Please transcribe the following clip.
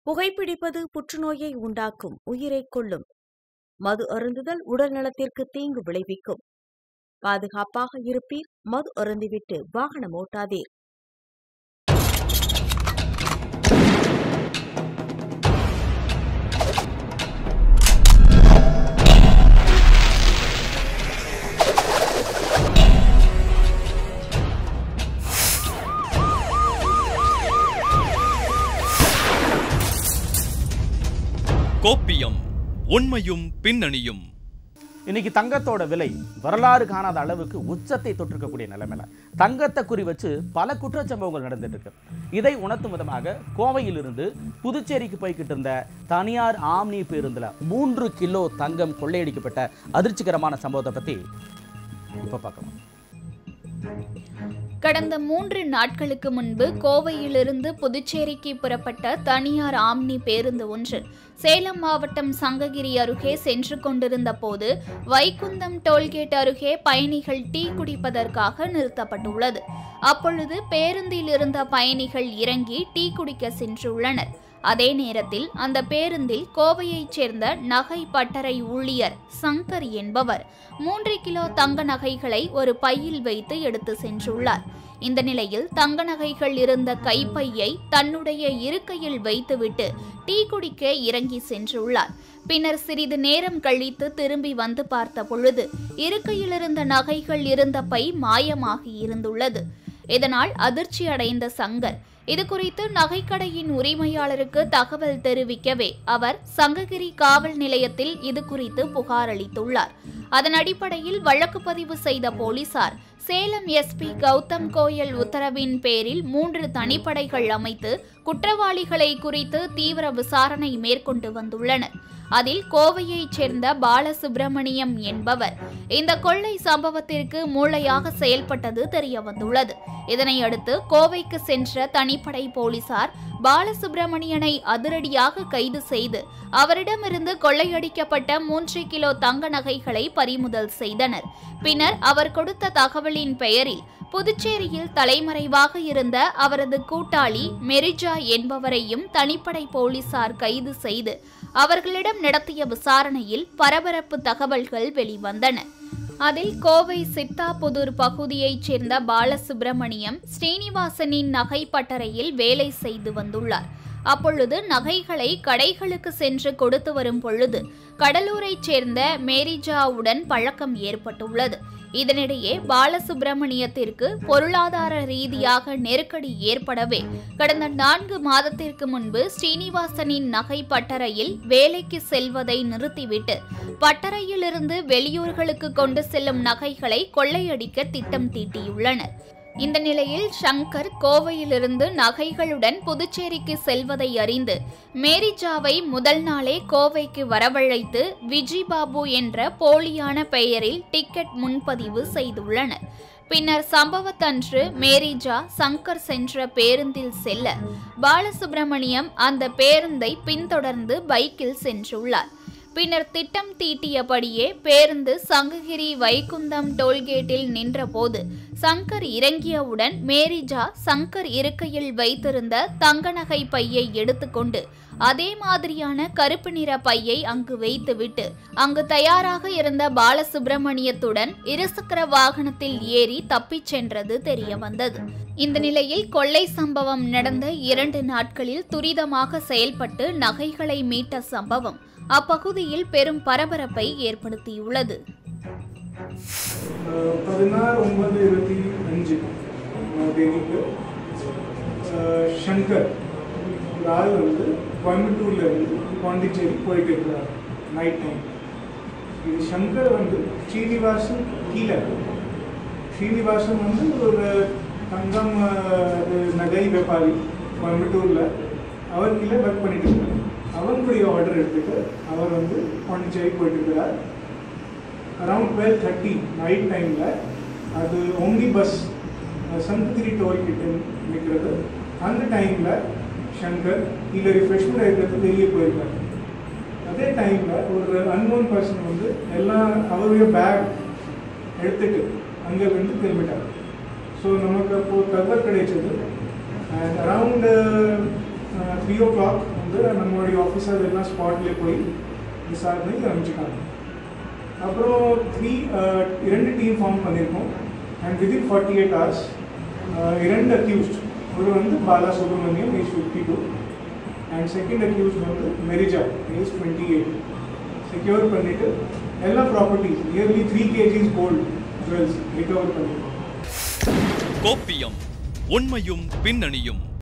புகைப்பிடிப்பது புற்றுநோயை உண்டாக்கும், உயிரைக் கொல்லும். மது அருந்துதல் உடல் நலத்திற்கு தீங்கு விளைவிக்கும். பாதுகாப்பாக இருப்பீர். மது அருந்திவிட்டு வாகனம் ஓட்டாதீர். கோப்பியம், உண்மையும் பின்னணியும். இன்னைக்கு தங்கத்தோட விலை வரலாறு காணாத அளவுக்கு உச்சத்தை தொற்றிருக்கக்கூடிய நிலைமையில தங்கத்தை குறி வச்சு பல குற்றச்சம்பவங்கள் நடந்துட்டு இருக்கு. இதை உணர்த்தும் விதமாக கோவையிலிருந்து புதுச்சேரிக்கு போய்கிட்டு இருந்த தனியார் ஆம்னி பேருந்துல 3 கிலோ தங்கம் கொள்ளையடிக்கப்பட்ட அதிர்ச்சிகரமான சம்பவத்தை பத்தி இப்ப பார்க்கலாம். கடந்த 3 நாட்களுக்கு முன்பு கோவையிலிருந்து புதுச்சேரிக்கு புறப்பட்ட தனியார் ஆம்னி பேருந்து ஒன்று சேலம் மாவட்டம் சங்ககிரி அருகே சென்று கொண்டிருந்த போது வைகுந்தம் டோல்கேட் அருகே பயணிகள் டீ குடிப்பதற்காக நிறுத்தப்பட்டுள்ளது. அப்பொழுது பேருந்தில் இருந்த பயணிகள் இறங்கி டீ குடிக்க சென்றுள்ளனர். அதே நேரத்தில் அந்த பேருந்தில் கோவையைச் சேர்ந்த நகை பட்டறை ஊழியர் சங்கர் என்பவர் 3 கிலோ தங்க நகைகளை ஒரு பையில் வைத்து எடுத்து சென்றுள்ளார். இந்த நிலையில் தங்க நகைகள் இருந்த கைப்பையை தன்னுடைய இருக்கையில் வைத்துவிட்டு டீ குடிக்க இறங்கி சென்றுள்ளார். பின்னர் சிறிது நேரம் கழித்து திரும்பி வந்து பார்த்த பொழுது இருக்கையில் இருந்த நகைகள் இருந்த பை மாயமாகி இருந்துள்ளது. இதனால் அதிர்ச்சி அடைந்த சங்கர் இதுகுறித்து நகைக்கடையின் உரிமையாளருக்கு தகவல் தெரிவிக்கவே அவர் சங்ககிரி காவல் நிலையத்தில் இதுகுறித்து புகார் அளித்துள்ளார். அதன் அடிப்படையில் வழக்கு பதிவு செய்த போலீசார் சேலம் எஸ்பி கௌதம் கோயல் உத்தரவின் பேரில் 3 தனிப்படைகள் அமைத்து குற்றவாளிகளை குறித்து தீவிர விசாரணை மேற்கொண்டு வந்துள்ளனர். அதில் கோவையைச் சேர்ந்த பாலசுப்பிரமணியம் என்பவர் இந்த கொள்ளை சம்பவத்திற்கு மூளையாக செயல்பட்டது தெரியவந்துள்ளது. இதனையடுத்து கோவைக்கு சென்ற தனிப்படை போலீசார் பாலசுப்பிரமணியனை அதிரடியாக கைது செய்து அவரிடமிருந்து கொள்ளையடிக்கப்பட்ட 3 கிலோ தங்க நகைகளை பறிமுதல் செய்தனர். பின்னர் அவர் கொடுத்த தகவலின் பெயரில் புதுச்சேரியில் தலைமறைவாக இருந்த அவரது கூட்டாளி மெரிஜா என்பவரையும் தனிப்படை போலீசார் கைது செய்து அவர்களிடம் நடத்திய விசாரணையில் பரபரப்பு தகவல்கள் வெளிவந்தன. அதில் கோவை சித்தாபுதூர் பகுதியைச் சேர்ந்த பாலசுப்பிரமணியம் ஸ்ரீனிவாசனின் நகை பட்டறையில் வேலை செய்து வந்துள்ளார். அப்பொழுது நகைகளை கடைகளுக்கு சென்று கொடுத்து வரும் பொழுது கடலூரைச் சேர்ந்த மேரிஜாவுடன் பழக்கம் ஏற்பட்டுள்ளது. இதனிடையே பாலசுப்பிரமணியத்திற்கு பொருளாதார ரீதியாக நெருக்கடி ஏற்படவே கடந்த 4 மாதத்திற்கு முன்பு ஸ்ரீனிவாசனின் நகை பட்டறையில் வேலைக்கு செல்வதை நிறுத்திவிட்டு பட்டறையிலிருந்து வெளியூர்களுக்கு கொண்டு செல்லும் நகைகளை கொள்ளையடிக்க திட்டம் தீட்டியுள்ளனர். இந்த நிலையில் சங்கர் கோவையிலிருந்து நகைகளுடன் புதுச்சேரிக்கு செல்வதை அறிந்து மேரிஜாவை முதல் நாளே கோவைக்கு வரவழைத்து விஜிபாபு என்ற போலியான பெயரில் டிக்கெட் முன்பதிவு செய்துள்ளனர். பின்னர் சம்பவத்தன்று மேரிஜா சங்கர் சென்ற பேருந்தில் செல்ல பாலசுப்பிரமணியம் அந்த பேருந்தை பின்தொடர்ந்து பைக்கில் சென்றுள்ளார். பின்னர் திட்டம் தீட்டியபடியே பேருந்து சங்ககிரி வைகுந்தம் டோல்கேட்டில் நின்றபோது சங்கர் இறங்கியவுடன் மேரிஜா சங்கர் இருக்கையில் வைத்திருந்த தங்க நகை பையை எடுத்துக்கொண்டு அதே மாதிரியான கருப்பு நிற பையை அங்கு வைத்துவிட்டு அங்கு தயாராக இருந்த பாலசுப்பிரமணியத்துடன் இருசக்கர வாகனத்தில் ஏறி தப்பிச் சென்றது தெரியவந்தது. இந்த நிலையில் கொள்ளை சம்பவம் நடந்த 2 நாட்களில் துரிதமாக செயல்பட்டு நகைகளை மீட்ட சம்பவம் அப்பகுதியில் பெரும் பரபரப்பை ஏற்படுத்தியுள்ளது. 16/9/25 தேதிக்கு சங்கர் ஆள் வந்து கோயம்புத்தூர்ல இருந்து பாண்டிச்சேரி போயிட்டு இருக்கிறார் நைட் டைம். இது சங்கர் வந்து ஸ்ரீனிவாசன் கீழே, ஸ்ரீனிவாசன் வந்து ஒரு தங்கம் நகை வியாபாரி கோயம்புத்தூர்ல அவர் கீழே ஒர்க் பண்ணிட்டு இருக்கார். அவங்களுடைய ஆர்டர் எடுத்துட்டு அவர் வந்து பாண்டிச்சேரி போயிட்டு இருக்கிறார். அரவுண்ட் 12:30 நைட் டைமில் அது ஓம்னி பஸ் சங்ககிரி டோல் கிட்ட நிற்கிறது. அந்த டைமில் சங்கர் இல்லை ரிஃப்ரெஷ்மெண்ட் எடுக்கிறது வெளியே போயிருக்காரு. அதே டைமில் ஒரு அன்னோன் பர்சன் வந்து எல்லாம் அவருடைய பேக் எடுத்துட்டு அங்கே வந்து கிளம்பிட்டார். ஸோ நமக்கு அப்போது தகவல் கிடைச்சது. அண்ட் அரவுண்ட் 3 o'clock வந்து நம்மளுடைய ஆஃபீஸர்ஸ் எல்லாம் ஸ்பாட்லேயே போய் விசாரணைக்கு ஆரம்பிச்சுக்காங்க. அப்புறம் 2 டீம் ஃபார்ம் பண்ணியிருக்கோம். அண்ட் விதின் 48 hours 2 அக்யூஸ்ட், ஒரு வந்து Bala Subramaniam age 52 and second accused வந்து மெரிஜா ஏஜ் 28 செக்யூர் பண்ணிட்டு எல்லா properties nearly 3 kgs gold jewels recover பண்ணியிருக்கோம். கோப்பியம் உண்மையும் பின்னணியும்.